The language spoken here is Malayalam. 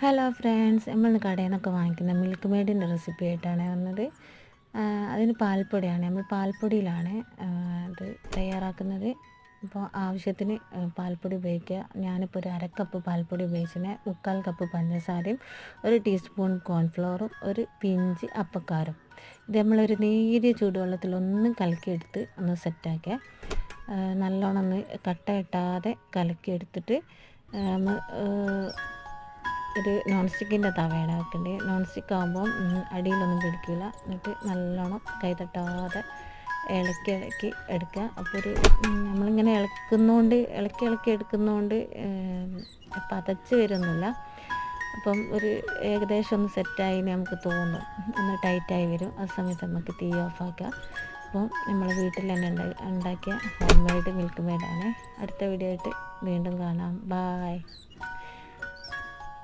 ഹലോ ഫ്രണ്ട്സ്, നമ്മൾ കടയിൽ നിന്നൊക്കെ വാങ്ങിക്കുന്ന മിൽക്ക് മെയ്ഡിൻ്റെ റെസിപ്പി ആയിട്ടാണ് വന്നത്. അതിന് പാൽപ്പൊടിയാണ്, നമ്മൾ പാൽപ്പൊടിയിലാണ് അത് തയ്യാറാക്കുന്നത്. അപ്പോൾ ആവശ്യത്തിന് പാൽപ്പൊടി ഉപയോഗിക്കുക. ഞാനിപ്പോൾ ഒരു അരക്കപ്പ് പാൽപ്പൊടി ഉപയോഗിച്ചിന്, 3/4 കപ്പ് പഞ്ചസാരയും 1 ടീസ്പൂൺ കോൺഫ്ലവറും 1 പിഞ്ച് അപ്പക്കാരം. ഇത് നമ്മളൊരു നേരിയ ചൂടുവെള്ളത്തിലൊന്ന് കലക്കിയെടുത്ത് ഒന്ന് സെറ്റാക്കുക. നല്ലോണം ഒന്ന് കട്ട കെട്ടാതെ കലക്കിയെടുത്തിട്ട് നമ്മൾ ഒരു നോൺ സ്റ്റിക്കിൻ്റെ തവയാണ് വെക്കേണ്ടത്. നോൺ സ്റ്റിക്ക് ആകുമ്പം അടിയിലൊന്നും പിടിക്കില്ല. എന്നിട്ട് നല്ലോണം കൈ തട്ടാതെ ഇളക്കി എടുക്കുക. അപ്പോൾ നമ്മളിങ്ങനെ ഇളക്കി എടുക്കുന്നതുകൊണ്ട് പതച്ച് വരുന്നില്ല. അപ്പം ഏകദേശം ഒന്ന് സെറ്റായി നമുക്ക് തോന്നും, ഒന്ന് ടൈറ്റായി വരും. ആ സമയത്ത് നമുക്ക് തീ ഓഫാക്കുക. അപ്പോൾ നമ്മൾ വീട്ടിൽ തന്നെ ഉണ്ടാക്കിയ ഹോം മെയ്ഡ് മിൽക്ക് മെയ്ഡാണ്. അടുത്ത വീഡിയോ ആയിട്ട് വീണ്ടും കാണാം. ബായ്.